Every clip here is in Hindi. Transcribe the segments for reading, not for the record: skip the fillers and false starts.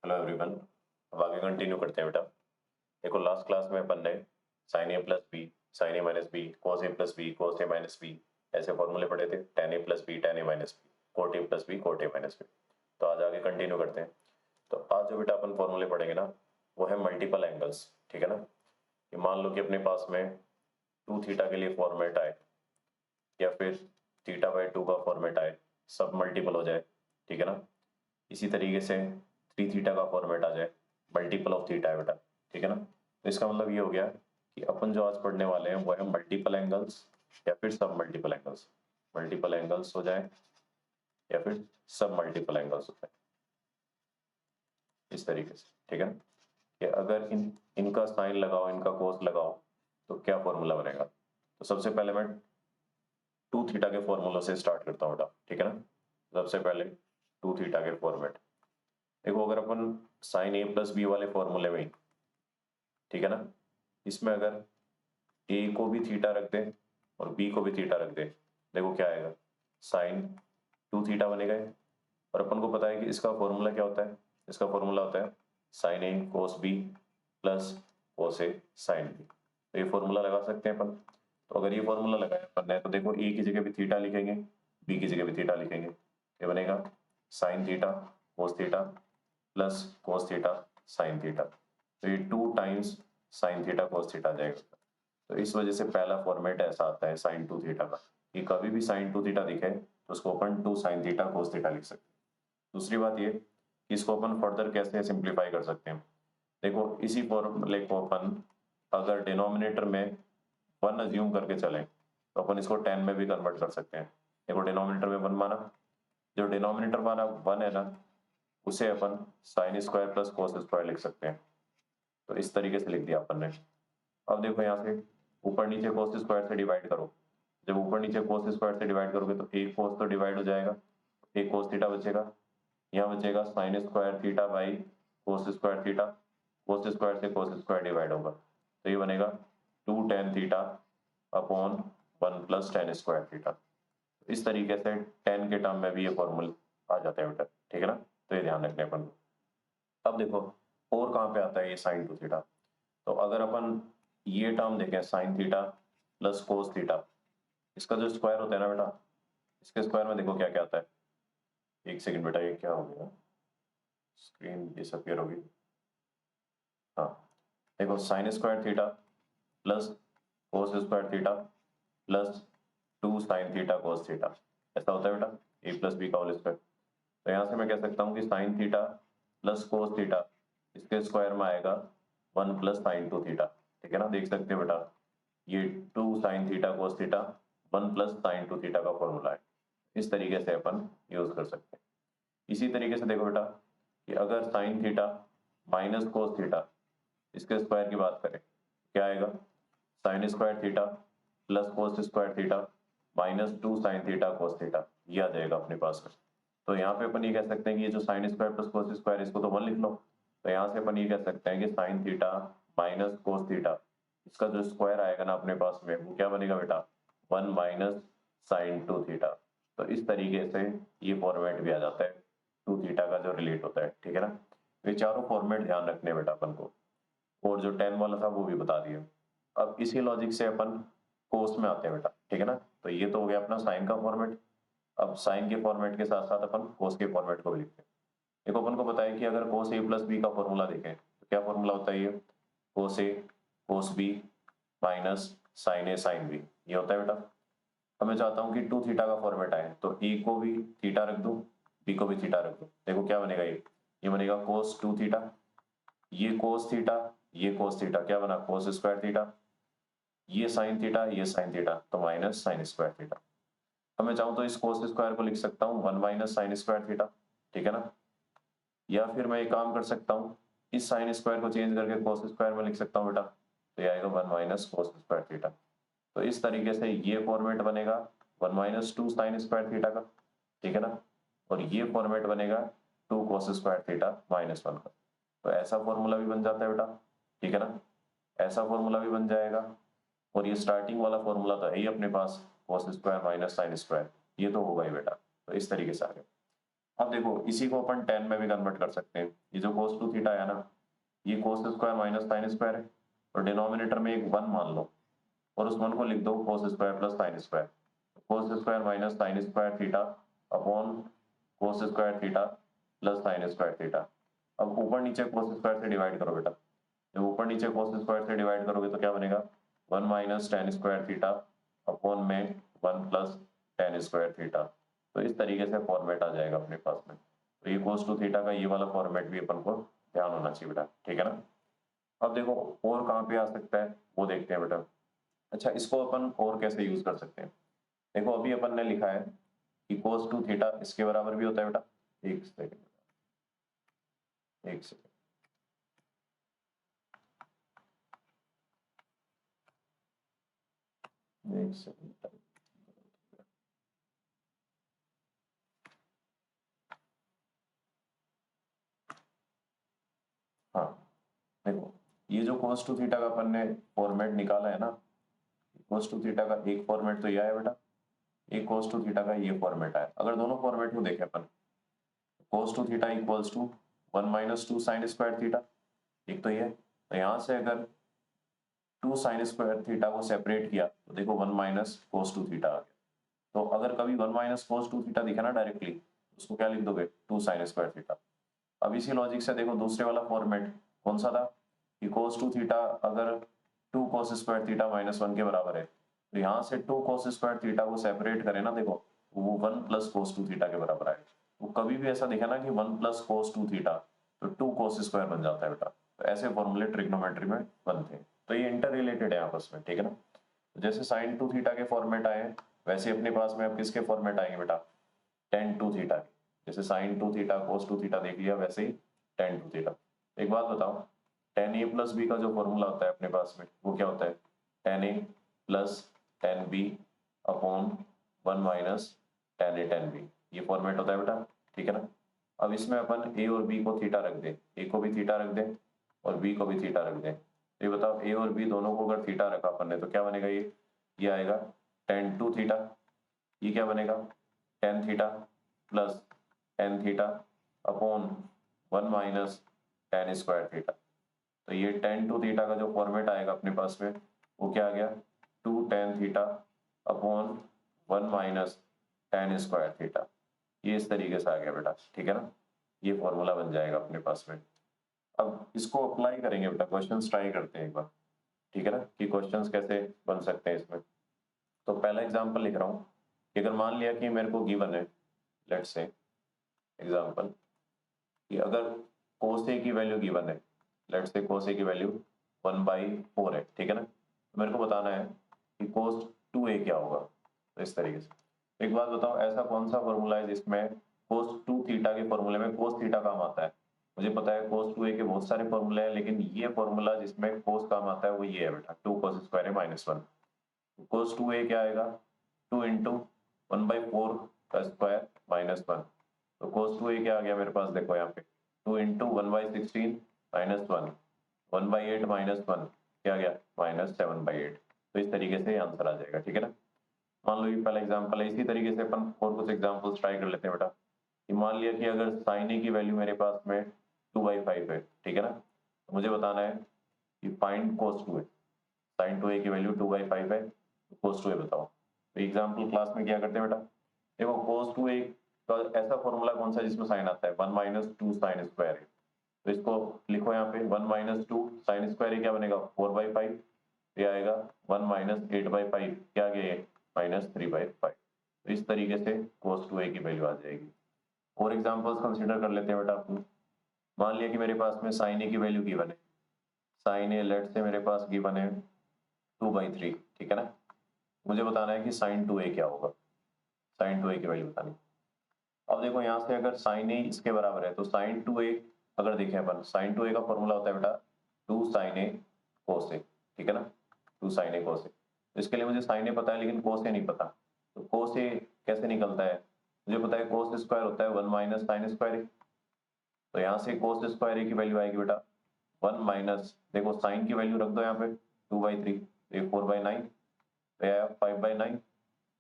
Hello everyone. अब आगे कंटिन्यू करते हैं बेटा। देखो लास्ट क्लास में अपन ने sine A plus B, sine A minus B, cos A plus B, cos A minus B ऐसे फॉर्मूले पढ़े थे। Tan A plus B, tan A minus B, cot A plus B, cot A minus B. तो आज आगे कंटिन्यू करते हैं। तो आज जो बेटा अपन फॉर्मूले पढ़ेंगे ना, वो है मल्टीपल एंगल्स। ठीक है ना। ये मान लो कि अपने पास में टू थीटा के लिए फॉर्मेट आए या फिर थीटा बाई टू का फॉर्मेट आए, सब मल्टीपल हो जाए। ठीक है ना। इसी तरीके से थ्री थीटा का फॉर्मेट आ जाए, मल्टीपल ऑफ थीटा है बेटा। ठीक है ना। तो इसका मतलब ये हो गया कि अपन जो आज पढ़ने वाले हैं वो है मल्टीपल एंगल्स या फिर सब मल्टीपल एंगल्स। मल्टीपल एंगल्स हो जाए या फिर सब मल्टीपल एंगल्स हो जाए, इस तरीके से। ठीक है ना। कि अगर इनका साइन लगाओ, इनका कोस लगाओ तो क्या फॉर्मूला बनेगा। तो सबसे पहले मैं टू थीटा के फॉर्मूला से स्टार्ट करता हूँ बेटा। ठीक है ना। सबसे पहले टू थीटा के फॉर्मेट। देखो अगर अपन साइन ए प्लस बी वाले फॉर्मूले में, ठीक है ना, इसमें अगर ए को भी थीटा रख दे और बी को भी थीटा रख दे, देखो क्या आएगा, साइन टू थीटा बनेगा ये। और अपन को पता है कि इसका फॉर्मूला क्या होता है, इसका फॉर्मूला होता है साइन ए कोस बी प्लस कोस ए साइन बी। तो ये फॉर्मूला लगा सकते हैं अपन। तो अगर ये फॉर्मूला लगाया अपन ने तो देखो ए की जगह भी थीटा लिखेंगे, बी की जगह भी थीटा लिखेंगे। ये बनेगा sine theta cos theta plus cos theta sine theta. तो ये two times sine theta cos theta आ जाएगा। तो इस वजह से पहला फॉर्मेट ऐसा आता है साइन टू थीटा का, कि कभी भी साइन टू थीटा दिखे तो उसको अपन two sine theta cos theta लिख सकते हैं। दूसरी बात ये कि इसको अपन फर्दर कैसे सिंप्लीफाई कर सकते हैं। देखो इसी फॉर्मूले को अपन अगर डिनोमिनेटर में वन अज्यूम करके चलें तो अपन इसको टेन में भी कन्वर्ट कर सकते हैं। देखो डिनोमिनेटर में वन माना, जो डिनोमिनेटर माना वन है ना, उसे अपन sine square plus cos square लिख सकते हैं। तो इस तरीके से लिख दिया अपन ने। अब देखो यहाँ से ऊपर नीचे कोस स्क्वायर से डिवाइड करो। जब ऊपर नीचे कोस स्क्वायर से डिवाइड करोगे तो एक कोस तो डिवाइड हो जाएगा, एक कोस थीटा बचेगा। यहाँ बचेगा sine square theta by cos square theta. Cos square से कोस स्क्वायर डिवाइड होगा तो ये बनेगा two tan theta upon one plus tan square theta. इस तरीके से टेन के टर्म में भी ये फॉर्मूला आ जाता है बेटा। ठीक है ना। तो ये ध्यान रखने अपन को। अब देखो और कहाँ पे आता है ये साइन टू थीटा। तो अगर अपन ये टर्म देखें sign theta plus cos theta, इसका जो स्क्वायर होता है ना बेटा, इसके स्क्वायर में देखो क्या क्या आता है। एक सेकंड बेटा, ये क्या हो गया, स्क्रीन डिसअपियर होगी। हाँ देखो sine square theta plus cos square theta plus two sine theta cos theta, ऐसा होता है बेटा ए प्लस बी का होल स्क्वायर। तो यहाँ से मैं कह सकता हूँ कि sine theta plus cos theta, इसके स्क्वायर में आएगा one plus sine two theta. ठीक है ना। देख सकते हो बेटा ये two sine theta cos theta one plus sine two theta का फॉर्मूला है। इस तरीके से अपन यूज कर सकते हैं। इसी तरीके से देखो बेटा कि अगर sign theta minus cos theta, इसके स्क्वायर की बात करें क्या आएगा, sign square theta plus cos square theta minus two sine theta cos theta, ये आ जाएगा अपने पास में। तो यहाँ पे अपन ये कह सकते हैं कि ये जो sign square plus cos square, इसको तो वन लिख लो। तो यहाँ से अपन ये कह सकते हैं कि sine theta minus cos theta, इसका जो स्क्वायर आएगा ना अपने पास में, वो क्या बनेगा बेटा, one minus sign two theta. तो इस तरीके से ये फॉर्मेट भी आ जाता है टू थीटा का जो रिलेट होता है। ठीक है ना। ये चारों फॉर्मेट ध्यान रखने बेटा अपन को, और जो टेन वाला था वो भी बता दिया। अब इसी लॉजिक से अपन कोस में आते हैं बेटा। ठीक है ना। तो ये तो हो गया अपना साइन का फॉर्मेट। अब साइन के फॉर्मेट के साथ साथ अपन कोस के फॉर्मेट को भी लिखते हैं। देखो अपन को पता है कि अगर कोस ए प्लस बी का फॉर्मूला देखें तो क्या फॉर्मूला होता है, ये कोस ए कोस बी माइनस साइन ए साइन बी, ये होता है बेटा। अब मैं चाहता हूँ कि टू थीटा का फॉर्मेट आए तो ए को भी थीटा रख दूं, बी को भी थीटा रख दूं। देखो क्या बनेगा, ये बनेगा कोस टू थीटा, ये कोस थीटा, ये कोस थीटा, क्या बना कोस स्क्वायर थीटा, ये साइन थीटा, ये साइन थीटा, तो माइनस साइन स्क्वायर थीटा। अब मैं चाहूँ तो इस कोस स्क्वायर को लिख सकता हूँ one minus sine square theta. ठीक है ना। या फिर मैं एक काम कर सकता हूँ, इस साइन स्क्वायर को चेंज करके कोस स्क्वायर में लिख सकता हूँ बेटा। तो ये आएगा one minus cos square theta. तो इस तरीके से ये फॉर्मेट बनेगा one minus two sine square theta का। ठीक है ना। और ये फॉर्मेट बनेगा two cos square theta minus one का। तो ऐसा फॉर्मूला भी बन जाता है बेटा। ठीक है ना। ऐसा फॉर्मूला भी बन जाएगा। और ये स्टार्टिंग वाला फॉर्मूला तो है ही अपने पास, cos square minus sine square, ये तो होगा ही बेटा। तो इस तरीके से आ गया। अब देखो इसी को अपन टेन में भी कन्वर्ट कर सकते हैं। ये जो cos 2 थीटा है ना, ये cos square minus sine square है, और डिनोमिनेटर में एक 1 मान लो और उस 1 को लिख दो cos square plus sine square. cos square minus sine square theta upon cos square theta plus sign square theta. अब ऊपर नीचे cos स्क्वायर से डिवाइड करो बेटा, जब ऊपर नीचे cos स्क्वायर से डिवाइड करोगे तो क्या बनेगा, 1 minus ten square theta upon में 1 प्लस टेन स्क्वायर थीटा। तो इस तरीके से फॉर्मेट आ जाएगा अपने पास में। तो ये cos 2 थीटा का ये वाला फॉर्मेट भी अपन को ध्यान होना चाहिए बेटा, ठीक है ना। अब देखो और कहाँ पे आ सकता है वो देखते हैं बेटा। अच्छा, इसको अपन और कैसे यूज कर सकते हैं। देखो अभी अपन ने लिखा है कि cos 2 थीटा इसके बराबर भी होता है बेटा। एक सेकंड, एक सेकंड, एक सेकंड। हाँ देखो, ये जो cos 2 थीटा का अपन ने फॉर्मेट निकाला है ना, cos 2 थीटा का एक फॉर्मेट तो यह है बेटा, एक cos 2 थीटा का ये फॉर्मेट है। अगर दोनों फॉर्मेट को देखें अपन, cos 2 theta equals to 1 minus 2 sine square theta, एक तो ये है। तो यहाँ से अगर 2 साइन स्क्वायर थीटा को सेपरेट किया तो देखो 1 माइनस cos 2 थीटा आ गया। तो अगर कभी 1 माइनस cos 2 थीटा दिखा ना डायरेक्टली, उसको क्या लिख दोगे, 2 साइन स्क्वायर थीटा। अब इसी लॉजिक से देखो दूसरे वाला फॉर्मेट कौन सा था, कि cos 2 थीटा अगर 2 cos स्क्वायर थीटा माइनस 1 के बराबर है, तो यहाँ से 2 cos स्क्वायर थीटा को सेपरेट करें ना, देखो वो 1 प्लस cos 2 थीटा के बराबर आएगा। वो कभी भी ऐसा दिखा ना कि 1 प्लस cos 2 थीटा तो 2 cos स्क्वायर बन जाता है बेटा। तो ऐसे फॉर्मूले ट्रिग्नोमेट्री में बनते हैं, तो ये इंटर रिलेटेड है आपस में, ठीक है ना। तो जैसे sin 2 थीटा के फॉर्मेट आए हैं, वैसे अपने पास में अब किसके फॉर्मेट आएंगे बेटा, tan 2 थीटा के। जैसे sin 2 थीटा cos 2 थीटा देख लिया, वैसे ही tan 2 थीटा। एक बात बताओ, tan a प्लस बी का जो फॉर्मूला होता है अपने पास में वो क्या होता है, tan a plus tan b upon 1 minus tan a tan b, ये फॉर्मेट होता है बेटा, ठीक है ना। अब इसमें अपन a और b को थीटा रख दें, a को भी थीटा रख दें और b को भी थीटा रख दें। ये बताओ a और b दोनों को अगर थीटा रखा अपन ने तो क्या बनेगा, ये आएगा tan 2 थीटा। ये क्या बनेगा, tan theta plus tan theta upon 1 minus tan square theta. तो ये tan 2 थीटा का जो फॉर्मेट आएगा अपने पास में वो क्या आ गया, 2 tan theta upon 1 minus tan square theta. ये इस तरीके से आ गया बेटा, ठीक है ना। ये फॉर्मूला बन जाएगा अपने पास में। अब इसको अप्लाई करेंगे बेटा, क्वेश्चंस ट्राई करते हैं एक बार, ठीक है ना, कि क्वेश्चंस कैसे बन सकते हैं इसमें। तो पहला एग्जांपल लिख रहा हूँ कि अगर मान लिया कि मेरे को गिवन है, लेट्स से एग्जांपल, कि अगर cos a की वैल्यू गिवन है, लेट्स से cos a की वैल्यू 1/4 है, ठीक है ना। तो मेरे को बताना है कि cos 2a क्या होगा। तो इस तरीके से एक बात बताओ, ऐसा कौन सा फॉर्मूला है जिसमें cos 2 थीटा के फॉर्मूले में cos थीटा काम आता है। मुझे पता है cos 2a के बहुत सारे फॉर्मूले हैं, लेकिन ये फॉर्मूला जिसमें cos काम आता है वो ये है बेटा, 2 cos स्क्वायर है माइनस 1। cos 2a क्या आएगा, 2 इंटू 1/4 का स्क्वायर माइनस 1। तो cos 2a क्या आ गया मेरे पास, देखो यहाँ पे 2 इंटू 1/16 माइनस 1, 1/8 माइनस 1 क्या आ गया, -7/8। तो इस तरीके से आंसर आ जाएगा, ठीक है ना। मान लो ये पहला एग्जांपल है, इसी तरीके से अपन और कुछ एग्जांपल्स ट्राई कर लेते हैं बेटा। कि मान लिया कि अगर sin a की वैल्यू मेरे पास में 2/5 है, ठीक है ना। तो मुझे बताना है कि find cos 2a। sin 2a की वैल्यू 2/5 है, तो cos 2a बताओ। तो एग्जाम्पल क्लास में क्या करते हैं बेटा, देखो cos 2a का ऐसा फॉर्मूला कौन सा जिसमें साइन आता है, 1 माइनस 2 साइन स्क्वायर है। तो इसको लिखो यहाँ पे, 1 माइनस 2 साइन स्क्वायर क्या बनेगा, 4/5। ये आएगा 1 माइनस 8/5, क्या आ गया ये, -3/5। तो इस तरीके से cos 2a की वैल्यू आ जाएगी। और एग्जांपल्स कंसीडर कर लेते हैं बेटा अपन। मान लिया कि मेरे पास में sin a की वैल्यू गिवन है, sin a लेट से मेरे पास गिवन है 2/3, ठीक है ना। मुझे बताना है कि sin 2a क्या होगा, sin 2a की वैल्यू बतानी। अब देखो यहाँ से अगर sin a इसके बराबर है तो sin 2a अगर देखें अपन, sin 2a का फॉर्मूला होता है बेटा 2 sin a cos a, ठीक है ना, 2 sin a cos a। तो इसके लिए मुझे sin a पता है लेकिन cos a नहीं पता। तो cos a कैसे निकलता है, मुझे पता है cos स्क्वायर होता है 1 माइनस sin स्क्वायर a। तो यहाँ से cos स्क्वायर a की वैल्यू आएगी बेटा 1 माइनस, देखो sin की वैल्यू रख दो यहाँ पे 2/3, तो ये 4/9, तो 5/9।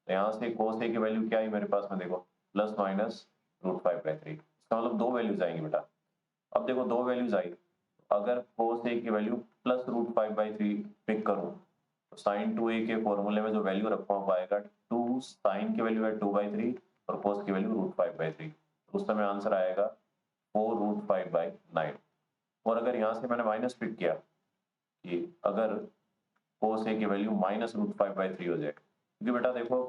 तो यहाँ से cos a की वैल्यू क्या आई मेरे पास में, देखो प्लस माइनस √5/3। इसका मतलब दो वैल्यूज आएंगी बेटा। अब देखो दो वैल्यूज आई, अगर cos a की वैल्यू प्लस √5/3 पिक करूं तो sin 2a के फॉर्मूले में जो वैल्यू रखा वो आएगा 2, sin की वैल्यू है 2/3 और cos की वैल्यू √5/3, तो उस समय आंसर आएगा 4√5/9। और अगर यहाँ से मैंने माइनस पिक किया कि अगर cos a की वैल्यू माइनस √5/3 हो जाए, क्योंकि बेटा देखो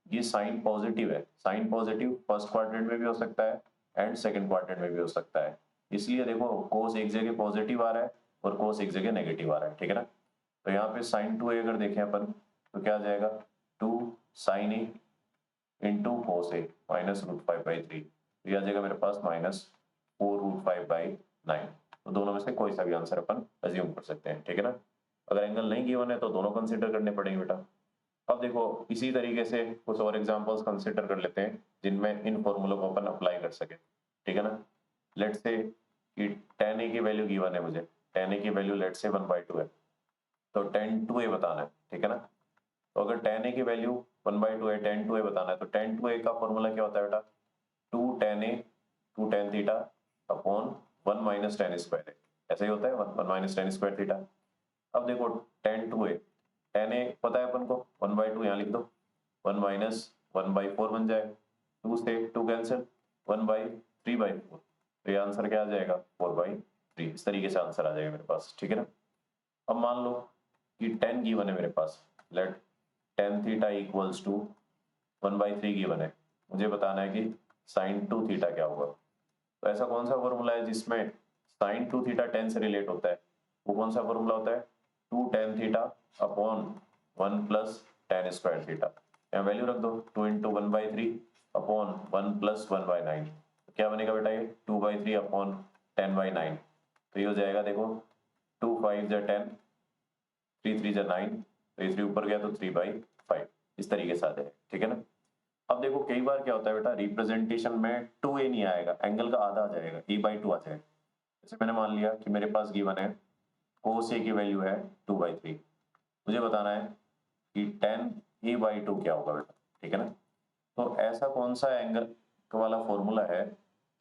ये साइन पॉजिटिव है, साइन पॉजिटिव फर्स्ट क्वाड्रेंट में भी हो सकता है एंड सेकंड क्वाड्रेंट में भी हो सकता है, इसलिए देखो cos एक जगह पॉजिटिव आ रहा है और cos एक जगह नेगेटिव आ रहा है, ठीक है ना। तो यहाँ पे sin 2a अगर देखें अपन तो क्या आ जाएगा 2 sin a into cos a minus √5/3, तो ये आ जाएगा मेरे पास माइनस 4√5/9। तो दोनों में से कोई सा भी आंसर अपन अज्यूम कर सकते हैं, ठीक है ना। अगर एंगल नहीं गिवन है तो दोनों कंसिडर करने पड़ेंगे बेटा। अब देखो इसी तरीके से कुछ और एग्जांपल्स कंसिडर कर लेते हैं जिनमें इन फॉर्मूलों को अपन अप्लाई कर सके, ठीक है ना। लेट्स से कि tan a की वैल्यू गिवन है मुझे, tan a की वैल्यू लेट्स से 1/2 है, तो tan 2a बताना है, ठीक है ना। तो अगर tan a की वैल्यू 1/2 है, tan 2a बताना है, तो tan 2a का फॉर्मूला क्या होता है बेटा 2 tan a 2 tan theta upon 1 minus tan square है, ऐसा ही होता है 1 माइनस tan स्क्वायर थीटा। अब देखो tan 2a, tan a पता है अपन को 1/2 यहाँ लिख दो, 1 माइनस 1/4 बन जाएगा, 2 से 2 कैंसिल, 1/3/4, तो ये आंसर क्या आ जाएगा 4/3। इस तरीके से आंसर आ जाएगा मेरे पास, ठीक है ना। अब मान लो कि tan गिवन है मेरे पास, let tan theta equals to 1/3 given है, मुझे बताना है कि sin 2 थीटा क्या होगा। तो ऐसा कौन सा फॉर्मूला है जिसमें sin 2 थीटा tan से रिलेट होता है, वो कौन सा फॉर्मूला होता है 2 tan theta upon 1 plus tan square theta. यहाँ वैल्यू रख दो 2 इंटू 1/3 अपॉन 1 प्लस 1/9, क्या बनेगा बेटा ये 2/3 अपॉन 10/9, तो ये हो जाएगा देखो 2 5 जा 10, 3 3 जा 9, तो ये 3 ऊपर गया तो 3/5, इस तरीके से आ जाएगा, ठीक है ना। अब देखो कई बार क्या होता है बेटा रिप्रेजेंटेशन में 2a नहीं आएगा, एंगल का आधा आ जाएगा, a/2 आ जाएगा। जैसे मैंने मान लिया कि मेरे पास गिवन है cos a की वैल्यू है 2/3, मुझे बताना है कि tan a/2 क्या होगा बेटा, ठीक है ना। तो ऐसा कौन सा एंगल वाला फॉर्मूला है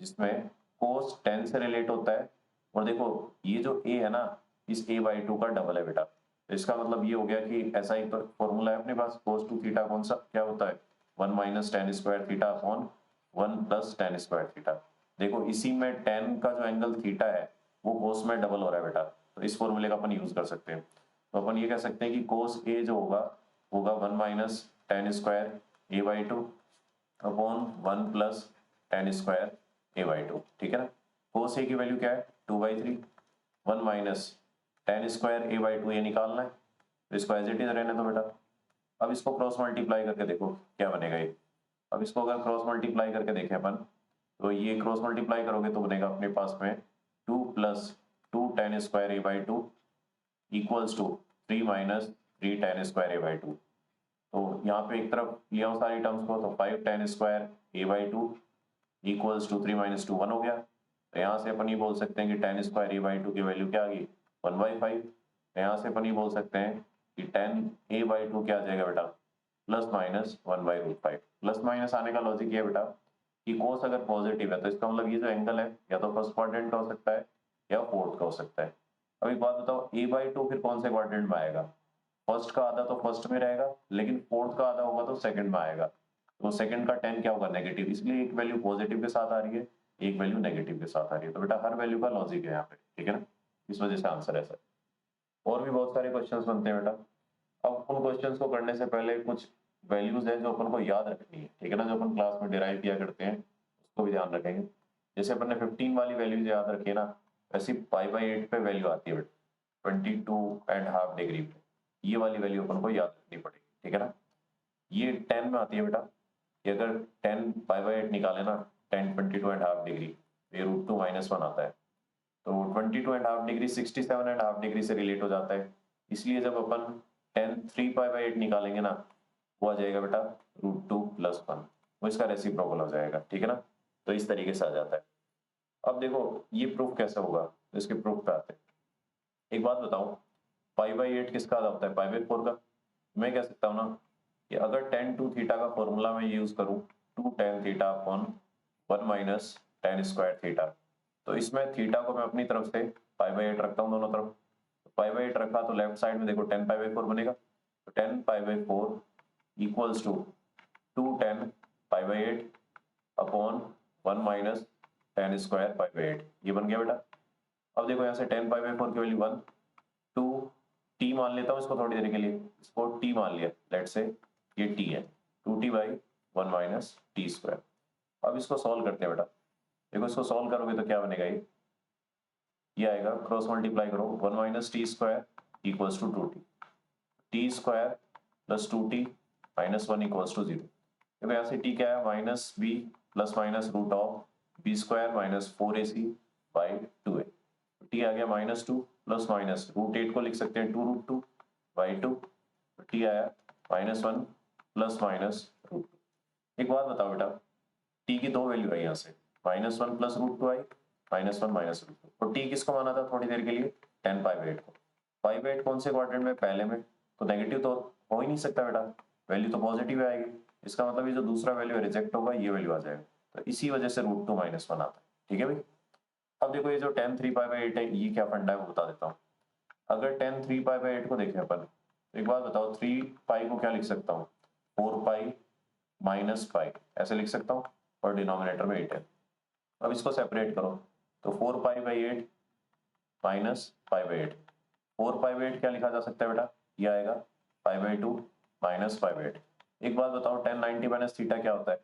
जिसमें cos tan से रिलेट होता है, और देखो ये जो a है ना इस a/2 का डबल है बेटा, तो इसका मतलब ये हो गया कि ऐसा ही तो फॉर्मूला है अपने पास cos 2 थीटा कौन सा क्या होता है 1 minus tan square theta upon 1 plus tan square theta. देखो इसी में tan का जो एंगल थीटा है वो cos में डबल हो रहा है बेटा, तो इस फॉर्मूले का अपन यूज कर सकते हैं। तो अपन ये कह सकते हैं कि cos a जो होगा होगा 1 minus tan square a/2 upon 1 plus tan square a/2, ठीक है ना। cos a की वैल्यू क्या है 2/3, 1 माइनस tan स्क्वायर a/2 ये निकालना है, तो इसको एज इट इज रहने दो बेटा। अब इसको क्रॉस मल्टीप्लाई करके देखो क्या बनेगा ये। अब इसको अगर क्रॉस मल्टीप्लाई करके देखें अपन, तो ये क्रॉस मल्टीप्लाई करोगे तो बनेगा अपने पास में 2 plus 2 tan square a/2 equals to 3 minus 3 tan square a/2। तो यहाँ पे एक तरफ लिया हूँ सारी टर्म्स को, तो 5 tan square a/2 equals to 3 minus 2 1 हो गया। तो यहाँ से अपन ये बोल सकते हैं कि tan स्क्वायर a/2 की वैल्यू क्या आ गई 1/5। तो यहाँ से अपन ये बोल सकते हैं कि tan a/2 क्या आ जाएगा बेटा प्लस माइनस 1/5। प्लस माइनस आने का लॉजिक ये है बेटा कि cos अगर पॉजिटिव है तो इसका मतलब ये जो एंगल है या तो फर्स्ट क्वाड्रेंट का हो सकता है या फोर्थ का हो सकता है। अब एक बात बताओ a/2 फिर कौन से क्वाड्रेंट में आएगा, फर्स्ट का आधा तो फर्स्ट में रहेगा लेकिन फोर्थ का आधा होगा तो सेकंड में आएगा, तो सेकंड का tan क्या होगा नेगेटिव, इसलिए एक वैल्यू पॉजिटिव के साथ आ रही है एक वैल्यू नेगेटिव के साथ आ रही है, तो बेटा हर वैल्यू का लॉजिक है यहाँ पे, ठीक है ना, इस वजह से आंसर है सर। और भी बहुत सारे क्वेश्चंस बनते हैं बेटा। अब उन क्वेश्चंस को करने से पहले कुछ वैल्यूज है जो अपन को याद रखनी है, ठीक है ना, जो अपन क्लास में डिराइव किया करते हैं उसको भी ध्यान रखेंगे। जैसे अपन ने 15 वाली वैल्यूज याद रखी है ना, वैसे π/8 पे वैल्यू आती है बेटा 22.5 डिग्री पे, ये वाली वैल्यू अपन को याद रखनी पड़ेगी, ठीक है ना। ये 10 में आती है बेटा कि अगर 10 π/8 निकाले ना 10 22.5 डिग्री, ये √2 - 1 आता है, तो 22.5 डिग्री 67.5 डिग्री से रिलेट हो जाता है, इसलिए जब अपन 10 3 π/8 निकालेंगे ना वो आ जाएगा बेटा √2 + 1, वो इसका रेसिप्रोकल हो जाएगा, ठीक है ना। तो इस तरीके से आ जाता है। अब देखो ये प्रूफ कैसे होगा, तो इसके प्रूफ पे आते हैं। एक बात बताओ π/8 किसका आधा होता है π/4 का। मैं कह सकता हूँ ना कि अगर tan 2 थीटा का फॉर्मूला मैं यूज करूँ 2 tan theta upon 1 minus ten square theta. तो इसमें थीटा को मैं अपनी तरफ से π/8 रखता हूँ दोनों तरफ। π/8 रखा तो लेफ्ट साइड में देखो 10π/4 बनेगा, तो 10π/4 equals to 2 10π/8 upon 1 minus ten square π/8, ये बन गया बेटा। अब देखो यहाँ से 10π/4 की वैल्यू 1, 2 t मान लेता हूँ इसको थोड़ी देर के लिए, इसको t मान लिया, लेट से ये t है, 2t/1 माइनस टी स्क्वायर। अब इसको सॉल्व करते हैं बेटा। देखो इसको सॉल्व करोगे तो क्या बनेगा, ये आएगा, क्रॉस मल्टीप्लाई करो, 1 minus T square equals to 2t, T square plus 2t minus 1 equals to 0। देखो यहाँ से t क्या है, minus B plus minus root of B square minus 4ac by 2a। T आ गया माइनस 2 प्लस माइनस √8 को लिख सकते हैं 2√2 बाई 2, टी आया माइनस 1 प्लस माइनस √2। एक बात बताओ बेटा, टी की दो वैल्यू है यहाँ से, -1 प्लस √2 आई, -1 माइनस √2, और टी किसको माना था थोड़ी देर के लिए, 10π/8 को। π/8 कौन से क्वाड्रेंट में, पहले में, तो नेगेटिव तो हो ही नहीं सकता बेटा, वैल्यू तो पॉजिटिव आएगी, इसका मतलब ये जो दूसरा वैल्यू रिजेक्ट होगा ये वैल्यू आ जाएगा, तो इसी वजह से √2 -1 आता है। ठीक है भाई। अब देखो ये जो 10 3π/8 है, ये क्या फंडा है वो बता देता हूँ। अगर 10 3π/8 को देखें अपन, तो एक बात बताओ, 3π को क्या लिख सकता हूँ, 4π माइनस पाई ऐसे लिख सकता हूँ, और डिनोमिनेटर में 8 है। अब इसको सेपरेट करो, तो 4π/8 माइनस π/8, 4π/8 क्या लिखा जा सकता है बेटा, ये आएगा π/2 माइनस π/8। एक बात बताओ, 10 90 माइनस थीटा क्या होता है,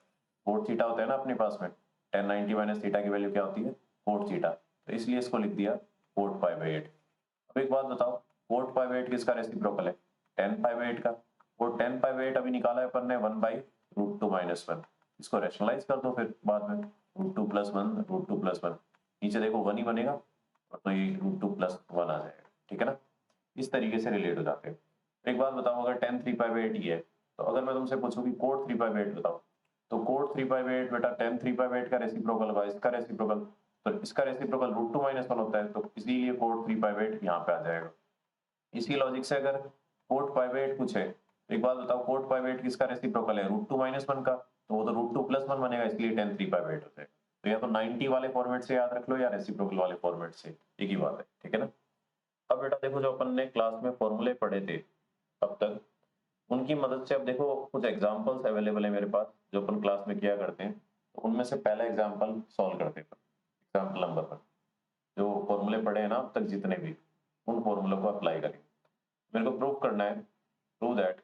कोट थीटा होता है ना अपने पास में, 10 90 माइनस थीटा की वैल्यू क्या होती है, कोट थीटा, तो इसलिए इसको लिख दिया कोट π/8। अब एक बात बताओ, कोट π/8 किसका रेसिप्रोकल है, 10π/8 का, और 10π/8 अभी निकाला है अपन ने 1/√2 माइनस 1, इसको रैशनलाइज कर दो फिर बाद में, √2 प्लस 1 √2 प्लस 1, नीचे देखो 1 ही बनेगा, तो ये √2 प्लस 1 आ जाएगा। ठीक है ना, इस तरीके से रिलेट हो जाते हैं। एक बात बताओ, अगर 10 3π/8 ही है, तो अगर मैं तुमसे पूछूं कि कोट 3π/8 बताओ, तो कोट 3π/8 बेटा 10 3π/8 का रेसिप्रोकल होगा, इसका रेसिप्रोकल, तो इसका रेसिप्रोकल √2 माइनस 1 होता है, तो इसीलिए कोट 3π/8 यहाँ पे आ जाएगा। इसी लॉजिक से अगर कोट π/8 पूछे, एक बात बताओ, कोट π/8 किसका रेसिप्रोकल है, √2 माइनस 1 का, तो वो तो √2 प्लस 1 बनेगा, इसलिए 10 3π/8 होता है। तो या तो 90 वाले फॉर्मेट से याद रख लो या रेसिप्रोकल वाले फॉर्मेट से, एक ही बात है। ठीक है ना। अब बेटा देखो, जो अपन ने क्लास में फॉर्मूले पढ़े थे अब तक, उनकी मदद से अब देखो कुछ एग्जांपल्स अवेलेबल है मेरे पास जो अपन क्लास में किया करते हैं, तो उनमें से पहला एग्जांपल सॉल्व करते हैं। एग्जांपल नंबर 1, जो फॉर्मूले पढ़े हैं ना अब तक जितने भी, उन फॉर्मूलों को अप्लाई करें। मेरे को प्रूव करना है, प्रूव दैट,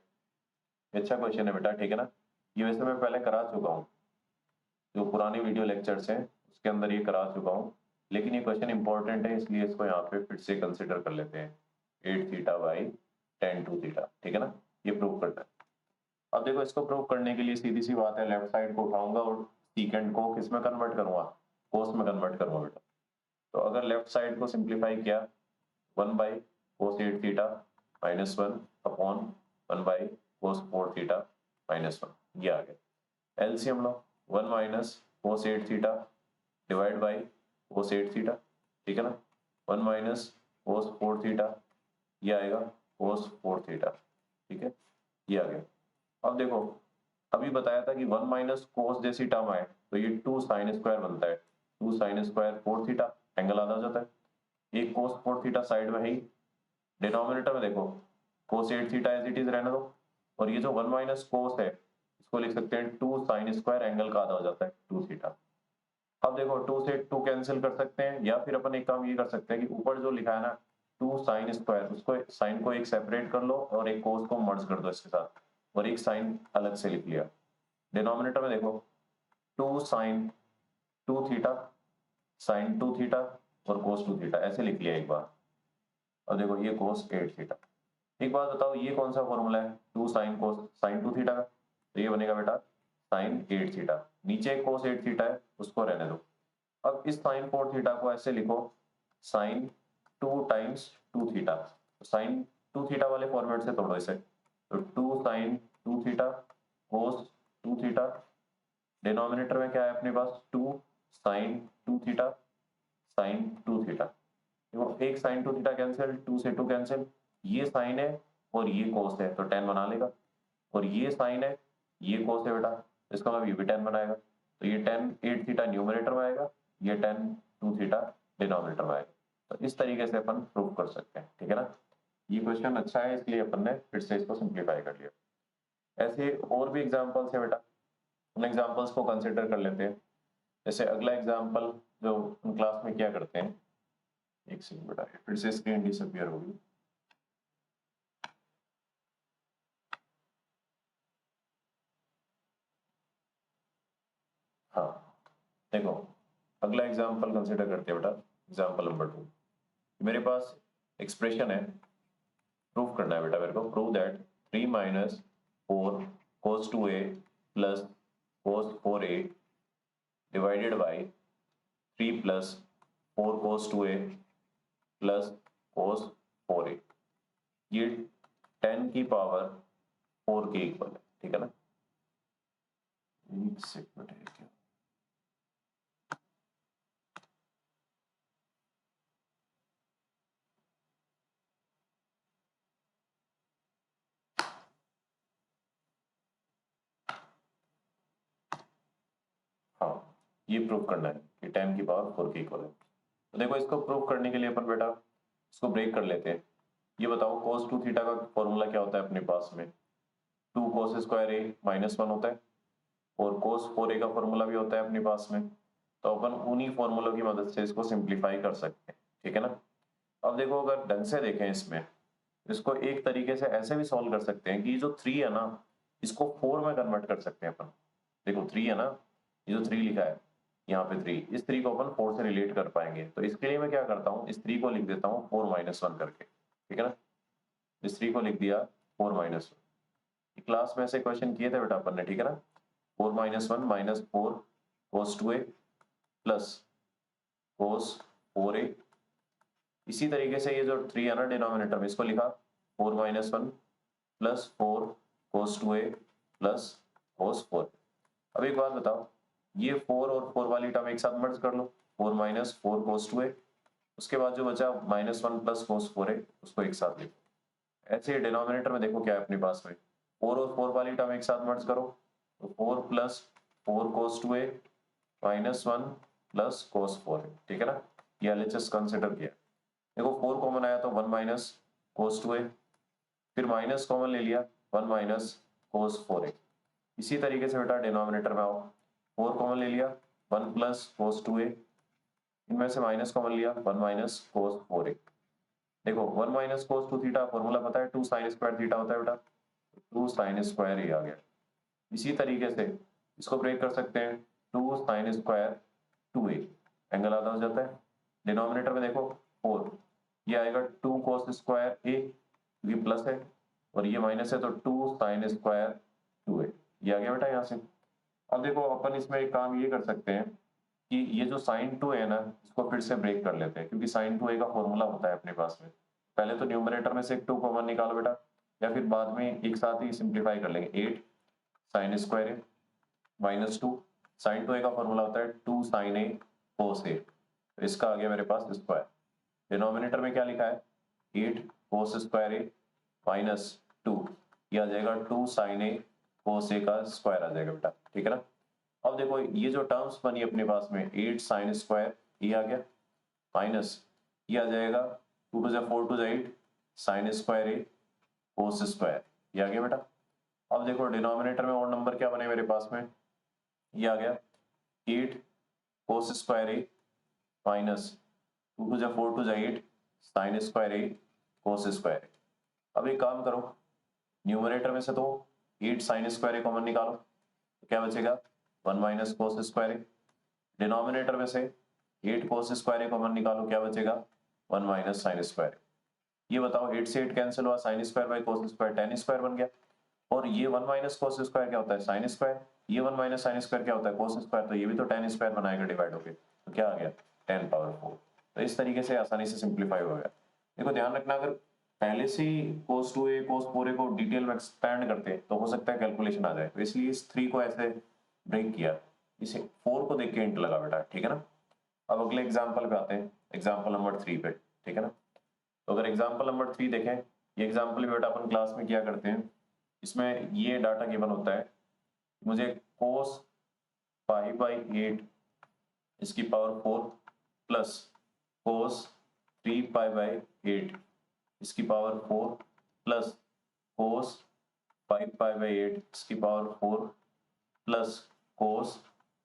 अच्छा क्वेश्चन है बेटा। ठीक है ना, ये वैसे मैं पहले करा चुका हूँ, जो पुरानी वीडियो लेक्चर्स हैं उसके अंदर ये करा चुका हूँ, लेकिन ये क्वेश्चन इंपॉर्टेंट है इसलिए इसको यहाँ पे फिर से कंसिडर कर लेते हैं। 8 थीटा बाई 10 2 थीटा, ठीक है ना, ये प्रूव करना है। अब देखो, इसको प्रूव करने के लिए सीधी सी बात है, लेफ्ट साइड को उठाऊंगा और सीकेंड को किस में कन्वर्ट करूंगा, कोस में कन्वर्ट करूंगा बेटा। तो अगर लेफ्ट साइड को सिंप्लीफाई किया, 1 by cos 8 theta minus 1 upon 1 by cos 4 theta minus 1, ये आ गया। LCM low, 1 minus cos 8 theta divide by cos 8 theta, ठीक है ना, 1 माइनस कोस 4 थीटा, ये आएगा कोस 4 थीटा, ठीक है, ये आ गया। अब देखो, अभी बताया था कि 1 माइनस कोस जैसी टर्म आए तो ये 2 साइन स्क्वायर बनता है, 2 साइन स्क्वायर 4 थीटा, एंगल आधा हो जाता है। एक कोस 4 थीटा साइड में है ही, डिनोमिनेटर में देखो कोस 8 थीटा एज इट इज रहने दो, और ये जो 1 माइनस कोस है इसको लिख सकते हैं 2 साइन स्क्वायर, एंगल का आधा हो जाता है 2 थीटा। अब देखो 2 से 2 कैंसिल कर सकते हैं, या फिर अपन एक काम ये कर सकते हैं कि ऊपर जो लिखा है ना 2 साइन स्क्वायर, उसको साइन को एक सेपरेट कर लो और एक कोस को मर्ज कर दो इसके साथ, और एक साइन अलग से लिख लिया। डिनोमिनेटर में देखो 2 साइन 2 थीटा, साइन 2 थीटा और कोस 2 थीटा ऐसे लिख लिया एक बार। और देखो ये कोस 8 थीटा। एक बात बताओ, ये कौन सा फॉर्मूला है, 2 साइन कोस साइन 2 थीटा का, तो ये बनेगा बेटा साइन 8 थीटा। नीचे कोस 8 थीटा है उसको रहने दो। अब इस साइन 4 थीटा को ऐसे लिखो, sine 2 times 2 theta, sine 2 theta वाले फॉर्मेट से तोड़ो इसे, तो 2 sine 2 theta cos 2 theta, denominator में क्या है अपने पास 2 साइन 2 थीटा साइन 2 थीटा। देखो एक साइन 2 थीटा कैंसिल, 2 से 2 कैंसिल, ये साइन है और ये कोस है तो 10 बना लेगा, और ये साइन है ये कोस है बेटा, इसका मतलब ये भी 10 बनाएगा। तो ये tan 8 थीटा न्यूमरेटर में आएगा, ये tan 2 थीटा डिनोमिनेटर में आएगा। तो इस तरीके से अपन प्रूव कर सकते हैं, ठीक है ना। ये क्वेश्चन अच्छा है, इसलिए अपन ने फिर से इसको सिंप्लीफाई कर लिया। ऐसे और भी एग्जांपल्स है बेटा, उन एग्जांपल्स को कंसिडर कर लेते हैं। जैसे अगला एग्जांपल जो हम क्लास में क्या करते हैं, एक सेकंड बेटा, फिर से स्क्रीन डिसअपीयर होगी। हाँ देखो, अगला एग्जांपल कंसिडर करते हैं बेटा, एग्जांपल नंबर 2। मेरे पास एक्सप्रेशन है, प्रूफ करना है बेटा मेरे को। Prove that 3 minus 4 cos 2a plus cos 4a divided by 3 plus 4 cos 2a plus cos 4a, ये 10 की पावर 4 के इक्वल है, ठीक है ना। एक सेकंड है क्या, हाँ ये प्रूव करना है कि 10 की पावर 4 के इक्वल है। तो देखो, इसको प्रूव करने के लिए अपन बेटा इसको ब्रेक कर लेते हैं। ये बताओ cos 2 थीटा का फॉर्मूला क्या होता है अपने पास में, 2 cos स्क्वायर a माइनस 1 होता है, और cos 4a का फॉर्मूला भी होता है अपने पास में। तो अपन उन्हीं फॉर्मूलों की मदद से इसको सिंप्लीफाई कर सकते हैं, ठीक है ना। अब देखो, अगर ढंग से देखें इसमें, इसको एक तरीके से ऐसे भी सॉल्व कर सकते हैं कि जो 3 है ना, इसको 4 में कन्वर्ट कर सकते हैं अपन। देखो 3 है ना, ये जो 3 लिखा है यहाँ पे 3, इस 3 को अपन 4 से रिलेट कर पाएंगे। तो इसके लिए मैं क्या करता हूँ, इस 3 को लिख देता हूँ 4 माइनस 1 करके, ठीक है ना। इस 3 को लिख दिया 4 माइनस 1। क्लास में ऐसे क्वेश्चन किए थे बेटा अपन ने, ठीक है ना। 4 minus 1 minus 4 cos 2a plus cos 4a। इसी तरीके से ये जो 3 है ना डिनोमिनेटर में, इसको लिखा 4 minus 1 plus 4 cos 2a plus cos 4। अब एक बात बताओ, ये 4 और 4 वाली टर्म एक साथ मर्ज कर लो, 4 माइनस 4 cos 2a, उसके बाद जो बचा माइनस 1 प्लस cos 4a, उसको एक साथ लिखो। ऐसे डिनोमिनेटर में देखो क्या है अपने पास में, 4 और 4 वाली टर्म एक साथ मर्ज करो, तो 4 plus 4 cos 2a minus 1 plus cos 4a, ठीक है ना। ये एलएचएस कंसिडर किया। देखो 4 कॉमन आया तो 1 माइनस cos 2a, फिर माइनस कॉमन ले लिया 1 माइनस cos 4a। इसी तरीके से बेटा डिनोमिनेटर में आओ, 4 कॉमन ले लिया 1 प्लस cos 2a, इनमें से माइनस कॉमन लिया 1 माइनस cos 4a। देखो 1 माइनस cos 2 थीटा फॉर्मूला पता है 2 sin स्क्वायर थीटा होता है बेटा, 2 sin स्क्वायर ही आ गया। इसी तरीके से इसको ब्रेक कर सकते हैं, 2 sin स्क्वायर 2a, एंगल आधा हो जाता है। डिनोमिनेटर में देखो 4, ये आएगा 2 cos स्क्वायर a, ये प्लस है और ये माइनस है, तो 2 sin स्क्वायर 2a, ये आ गया बेटा यहाँ से। अब देखो अपन इसमें एक काम ये कर सकते हैं कि ये जो sin 2 है ना, इसको फिर से ब्रेक कर लेते हैं, क्योंकि sin 2a का फॉर्मूला होता है अपने पास में। पहले तो न्यूमरेटर में से एक 2 कॉमन निकालो बेटा, या फिर बाद में एक साथ ही सिंप्लीफाई कर लेंगे। 8 sin square a minus 2, sin 2a का फॉर्मूला होता है 2 sin a cos a, तो इसका आ गया मेरे पास स्क्वायर। डिनोमिनेटर में क्या लिखा है, 8 cos स्क्वायर a माइनस 2, ये आ जाएगा 2 sin a cos a का स्क्वायर आ जाएगा बेटा, ठीक है ना। अब देखो ये जो टर्म्स बनी अपने पास में, 8 sin स्क्वायर ये आ गया, माइनस ये आ जाएगा 2 to 4 to 8 sin square a cos square, ये आ गया बेटा। अब देखो डिनोमिनेटर में और नंबर क्या बने मेरे पास में, ये आ गया 8 cos square a minus 2 to 4 to 8 sin square a cos square. अब एक काम करो, न्यूमरेटर में से तो 8 sin स्क्वायर a कॉमन निकालो, तो क्या बचेगा 1 minus cos square a। Denominator में से 8 cos स्क्वायर a कॉमन निकालो, क्या बचेगा 1 माइनस sin स्क्वायर a। ये बताओ 8 से 8 कैंसिल हुआ, sin square by cos square tan square बन गया, और ये 1 माइनस cos स्क्वायर क्या होता है sin स्क्वायर, ये 1 माइनस sin स्क्वायर क्या होता है cos स्क्वायर, तो ये भी तो tan स्क्वायर बनाएगा डिवाइड होके, तो क्या आ गया 10 पावर 4। तो इस तरीके से आसानी से सिंप्लीफाई हो गया। देखो ध्यान रखना, अगर पहले से ही cos 2a cos 4a को डिटेल में एक्सपैंड करते तो हो सकता है कैलकुलेशन आ जाए, तो इसलिए इस 3 को ऐसे ब्रेक किया, इसे 4 को देख के इंट लगा बेटा, ठीक है ना। अब अगले एग्जाम्पल पे आते हैं, एग्जाम्पल नंबर 3 पे, ठीक है ना। तो अगर एग्जाम्पल नंबर 3 देखें, ये एग्जाम्पल भी बेटा अपन क्लास में किया करते हैं। इसमें ये डाटा गिवन होता है, मुझे cos π/8 इसकी पावर 4 प्लस कोस 3π/8 इसकी पावर 4 प्लस कोस 5π/8 इसकी पावर 4 प्लस कोस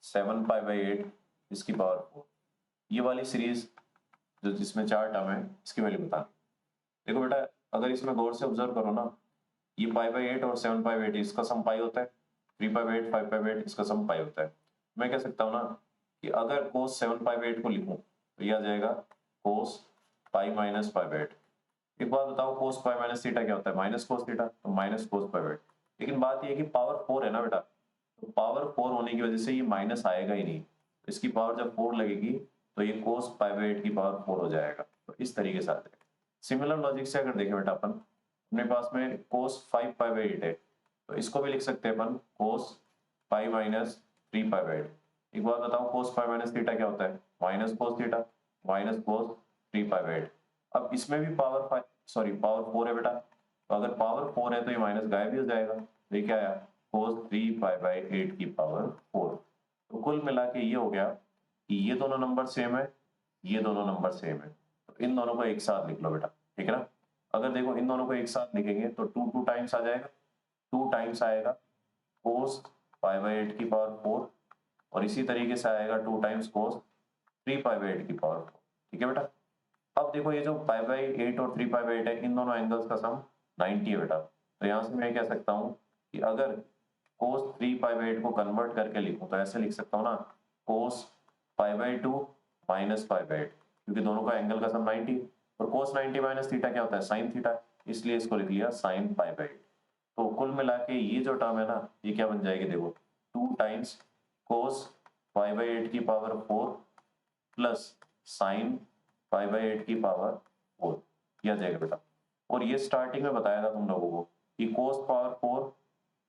7π/8 इसकी पावर 4। ये वाली सीरीज जो जिसमें 4 टर्म है इसकी वैल्यू बता। देखो बेटा, अगर इसमें गौर से ऑब्जर्व करो ना, ये π/8 और 7π/8 इसका सम पाई होता है, 3π/8 5π/8 इसका सम पाई होता है। मैं कह सकता हूँ ना कि अगर कोस 7π/8 को लिखूं तो ये आ जाएगा कोस π-π/8। एक बात बताओ, कोस पाई माइनस थीटा क्या होता है? माइनस कोस थीटा, तो माइनस कोस π/8। लेकिन बात ये है कि पावर 4 है ना बेटा, तो पावर 4 होने की वजह से ये माइनस आएगा ही नहीं। इसकी पावर जब 4 लगेगी तो ये कोस π/8 की पावर 4 हो जाएगा। तो इस तरीके से आता है। सिमिलर लॉजिक से अगर देखें बेटा, अपन अपने पास में कोस 5π/8 है, तो इसको भी लिख सकते हैं अपन कोस पाई माइनस 3π/8। एक बात बताओ, कोस पाई माइनस थीटा क्या होता है? Minus cos theta minus cos 3π/8। अब इसमें भी पावर 4 है बेटा, तो अगर पावर 4 है तो ये माइनस गायब भी हो जाएगा। तो ये क्या आया? कोस 3π/8 की पावर 4। तो कुल मिला के ये हो गया कि ये दोनों नंबर सेम है, ये दोनों नंबर सेम है, तो इन दोनों को एक साथ लिख लो बेटा, ठीक है ना। अगर देखो इन दोनों को एक साथ लिखेंगे तो 2 टाइम्स आ जाएगा, 2 टाइम्स आएगा कोस π/8 की पावर 4, और इसी तरीके से आएगा 2 टाइम्स कोस 3π/8 की पावर 4। ठीक है बेटा। अब देखो ये जो π/8 और 3π/8 है, इन दोनों एंगल्स का सम 90 है बेटा। तो यहाँ से मैं कह सकता हूँ कि अगर कोस 3π/8 को कन्वर्ट करके लिखूं तो ऐसे लिख सकता हूँ ना, कोस π/2 माइनस π/8, क्योंकि दोनों का एंगल का सम 90, और कोस 90 माइनस थीटा क्या होता है? साइन थीटा, इसलिए इसको लिख लिया साइन π/8। तो कुल मिला के ये जो टर्म है ना, ये क्या बन जाएगी? देखो 2 टाइम्स कोस π/8 की पावर 4 प्लस साइन π/8 की पावर 4 किया जाएगा बेटा। और ये स्टार्टिंग में बताया था तुम लोगों को कि कोस पावर 4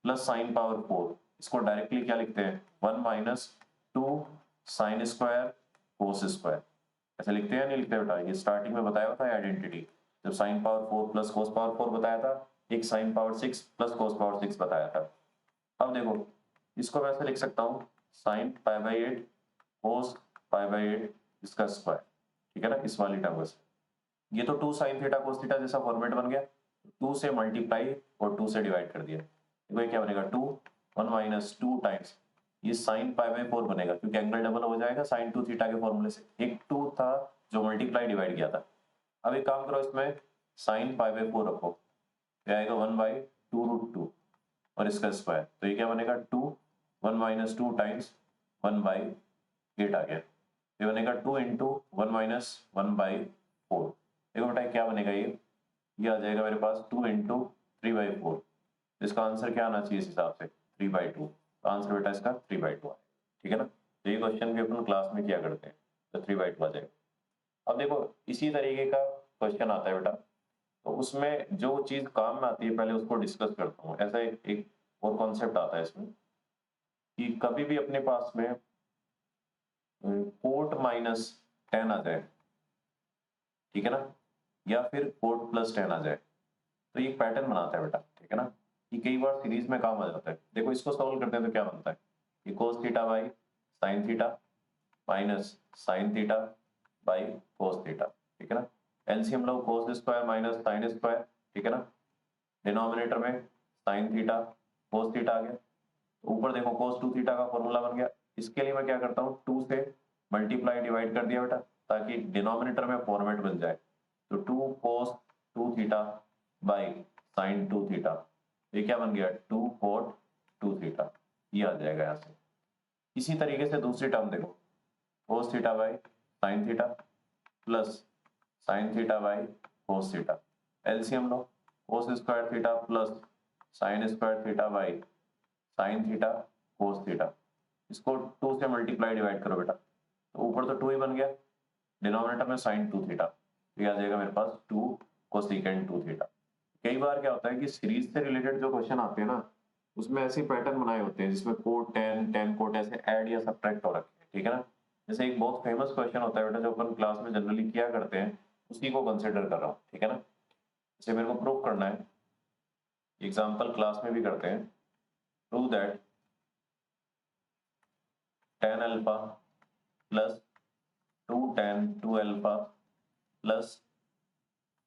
प्लस साइन पावर 4, इसको डायरेक्टली क्या लिखते हैं? 1 minus 2 sine square cos square, ऐसे लिखते हैं नहीं लिखते बेटा? ये स्टार्टिंग में बताया था आइडेंटिटी, जब sine power 4 plus cos power 4 बताया था, एक sine power 6 plus cos power 6 बताया था। अब देखो इसको मैं ऐसे लिख सकता हूँ, साइन π/8 कोस π/8 इसका स्क्वायर, ठीक है ना, इस वाली टर्म से। ये तो 2 साइन थीटा कोस थीटा जैसा फॉर्मेट बन गया, 2 से मल्टीप्लाई और 2 से डिवाइड कर दिया। देखो ये क्या बनेगा? 2 1 माइनस 2 टाइम्स ये साइन π/4 बनेगा, क्योंकि एंगल डबल हो जाएगा साइन 2 थीटा के फॉर्मूले से। एक 2 था जो मल्टीप्लाई डिवाइड किया था। अब एक काम करो, इसमें साइन π/4 रखो, ये आएगा 1/2√2 और इसका स्क्वायर, तो ये क्या बनेगा? 2 1 माइनस 2 टाइम्स 1/8 आ गया। ये बनेगा 2 इंटू 1 माइनस 1/4। देखो बेटा क्या बनेगा? ये आ जाएगा मेरे पास 2 इंटू 3/4। इसका आंसर क्या आना चाहिए इस हिसाब से? 3/2। तो आंसर बेटा इसका 3/2 है, ठीक है ना। तो ये क्वेश्चन भी अपन क्लास में किया करते हैं, तो 3/2 आ जाएगा। अब देखो इसी तरीके का क्वेश्चन आता है बेटा, तो उसमें जो चीज काम में आती है पहले उसको डिस्कस करता हूँ। ऐसा एक और कॉन्सेप्ट आता है इसमें कि कभी भी अपने पास में कोट -10 आ जाए, ठीक है ना, या फिर कोट +10 आ जाए, तो ये पैटर्न बनाता है बेटा, ठीक है ना। ये कई बार सीरीज में काम आ जाता है। देखो इसको सॉल्व करते हैं तो क्या बनता है? ये cos theta by sine theta minus sine theta by cos theta, ठीक है ना। एलसीएम लो, cos square minus sine square, ठीक है ना। डिनोमिनेटर में साइन थीटा कोस थीटा आ गया, ऊपर देखो कोस 2 थीटा का फॉर्मूला बन गया। इसके लिए मैं क्या करता हूँ, 2 से मल्टीप्लाई डिवाइड कर दिया बेटा, ताकि डिनोमिनेटर में फॉर्मेट बन जाए। तो 2 कोस 2 थीटा बाई साइन 2 थीटा, ये क्या बन गया? 2 कोट 2 थीटा, ये आ जाएगा यहाँ से। इसी तरीके से दूसरी टर्म देखो, कोस theta by sine theta plus sign theta by cos theta, LCM लो, cos square theta plus sign square theta by sine theta cos theta, इसको 2 से मल्टीप्लाई डिवाइड करो बेटा, तो ऊपर तो 2 ही बन गया, डिनोमिनेटर में साइन 2 थीटा, तो ये आ जाएगा मेरे पास 2 कोसेकेंड 2 थीटा। कई बार क्या होता है कि सीरीज से रिलेटेड जो क्वेश्चन आते हैं ना, उसमें ऐसे पैटर्न बनाए होते हैं जिसमें कोट 10 कोट ऐसे ऐड या सब्ट्रैक्ट हो रखे हैं, ठीक है ना। जैसे एक बहुत फेमस क्वेश्चन होता है बेटा जो अपन क्लास में जनरली किया करते हैं, उसी को कंसिडर कर रहा हूँ, ठीक है ना। जैसे मेरे को प्रूव करना है, एग्जाम्पल क्लास में भी करते हैं, prove that tan alpha plus 2 tan 2 alpha plus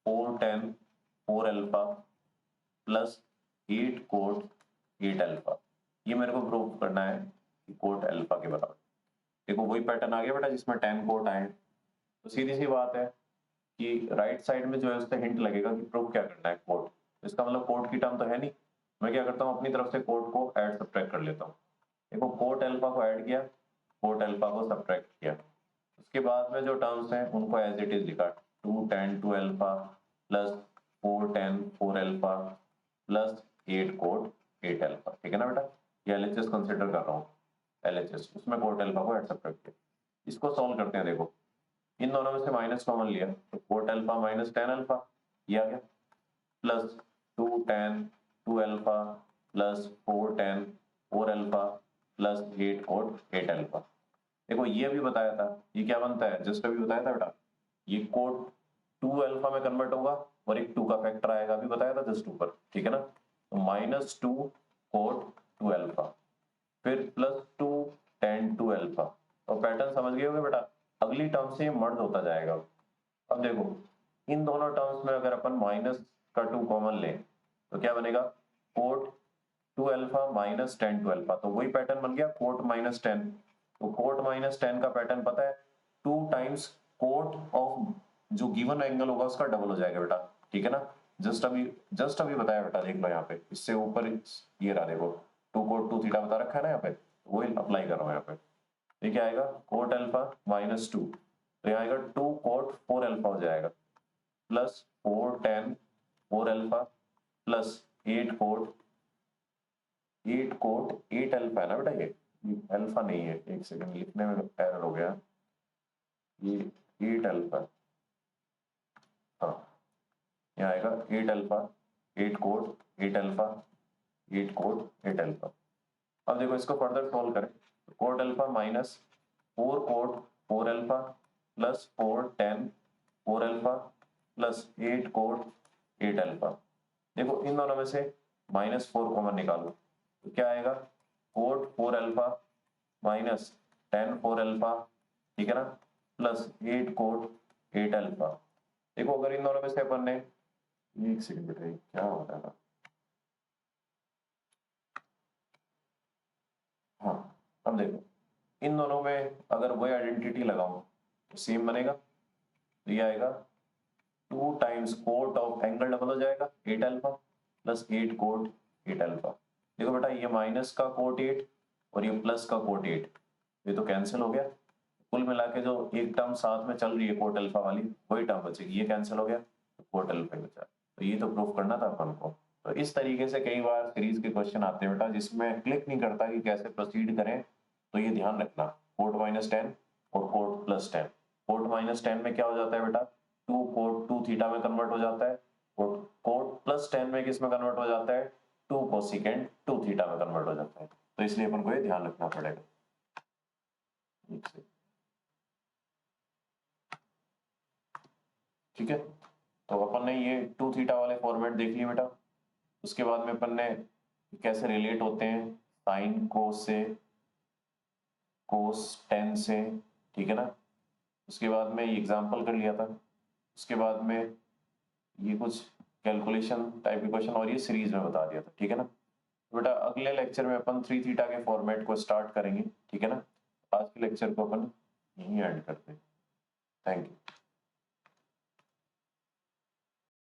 4 tan 4 alpha plus 8 cot 8 alpha. ये मेरे को प्रूव करना है कि कोट अल्फा के बराबर। देखो वही पैटर्न आ गया बेटा जिसमें 10 कोट आए। तो सीधी सी बात है कि राइट साइड में जो है उससे हिंट लगेगा कि प्रूव क्या करना है, कोट। इसका मतलब कोट की टर्म तो है नहीं। मैं क्या करता हूँ, अपनी तरफ से कोट को ऐड सब्ट्रैक्ट कर लेता हूँ। देखो कोट अल्फा को ऐड किया, कोट अल्फा को सब्ट्रैक्ट किया, उसके बाद में जो टर्म्स हैं उनको एज इट इज लिखा, 2 tan 2 alpha plus 4 tan 4 alpha plus 8 cot 8 alpha. ठीक है ना बेटा, ये एलएचएस कंसीडर कर रहा हूँ, एलएचएस, उसमें कोट अल्फा को ऐड सब्ट्रैक्ट किया। इसको सॉल्व करते हैं। देखो इन दोनों में से माइनस कॉमन लिया तो cot alpha minus tan alpha ये आ गया, plus 2 tan 2 alpha plus 4 tan 4 alpha plus 8 cot 8 alpha. देखो ये भी बताया था, ये क्या बनता है, जस्ट अभी बताया था बेटा, ये कोट 2 अल्फा में कन्वर्ट होगा और एक 2 का फैक्टर आएगा, अभी बताया था जस्ट ऊपर। ठीक है ना, तो -2 कोट 2 अल्फा फिर प्लस 2 tan 2 अल्फा। तो पैटर्न समझ गए होंगे बेटा, अगली टर्म से मर्ज होता जाएगा। अब देखो इन दोनों टर्म्स में अगर अपन माइनस का 2 कॉमन लें तो क्या बनेगा, cot 2 alpha minus tan 2 alpha. तो वही पैटर्न बन गया कोट माइनस tan। तो कोट माइनस tan का पैटर्न पता है, 2 टाइम्स कोट ऑफ जो गिवन एंगल होगा उसका डबल हो जाएगा बेटा। ठीक है ना, जस्ट अभी बताया बेटा, देख लो यहाँ पे, इससे ऊपर ये रहा, देखो 2 कोट 2 थीटा बता रखा है ना यहाँ पे, वही अप्लाई कर रहा हूँ यहाँ पे। ये क्या आएगा, कोट अल्फा माइनस 2, तो यहाँ आएगा 2 कोट 4 अल्फा हो जाएगा plus 4 tan 4 alpha plus 8 cot 8 alpha है ना बेटा, ये अल्फा नहीं है, एक सेकंड लिखने में एरर हो गया, ये 8 अल्फा, हाँ यहाँ आएगा 8 alpha 8 cot 8 alpha 8 cot 8 alpha. अब देखो इसको फर्दर सॉल्व करें, cot alpha minus 4 cot 4 alpha plus 4 tan 4 alpha plus 8 cot 8 alpha. देखो इन दोनों में से -4 कॉमन निकालो तो क्या आएगा, cot 4 alpha minus tan 4 alpha, ठीक है ना, प्लस 8 कोट 8 अल्फा। देखो अगर इन दोनों में से अपन ने, एक सेकंड बेटा ये क्या हो रहा है, हाँ अब देखो इन दोनों में अगर वही आइडेंटिटी लगाऊं तो सेम बनेगा। तो ये आएगा 2 times cot of angle double हो जाएगा 8 अल्फा प्लस 8 कोट 8 अल्फा। देखो बेटा ये माइनस का कोट 8 और ये प्लस का कोट 8, ये तो कैंसिल हो गया। कुल मिला के जो एक टर्म साथ में चल रही है कोट अल्फा वाली, वही टर्म बचेगी, ये कैंसिल हो गया तो कोट अल्फा ही बचा। तो ये तो प्रूफ करना था अपन को। तो इस तरीके से कई बार सीरीज के क्वेश्चन आते हैं बेटा जिसमें क्लिक नहीं करता कि कैसे प्रोसीड करें। तो ये ध्यान रखना, कोट माइनस 10 और कोट प्लस 10। कोट माइनस 10 में क्या हो जाता है बेटा, 2 कोट 2 थीटा में कन्वर्ट हो जाता है, और कोट प्लस 10 में किस में कन्वर्ट हो जाता है, 2 कोसेकेंट 2 थीटा में कन्वर्ट हो जाता है। तो इसलिए अपन को ये ध्यान रखना पड़ेगा। ठीक है, तो अपन ने ये 2 थीटा वाले फॉर्मेट देख लिए बेटा। उसके बाद में अपन ने कैसे रिलेट होते हैं साइन कोस से, कोस टेन से, ठीक है ना। उसके बाद में ये एग्जाम्पल कर लिया था। उसके बाद में ये कुछ कैलकुलेशन टाइप के क्वेश्चन और ये सीरीज में बता दिया था। ठीक है ना, तो बेटा अगले लेक्चर में अपन 3 थीटा के फॉर्मेट को स्टार्ट करेंगे। ठीक है ना, आज के लेक्चर को अपन यहीं एंड करते हैं। Thank you.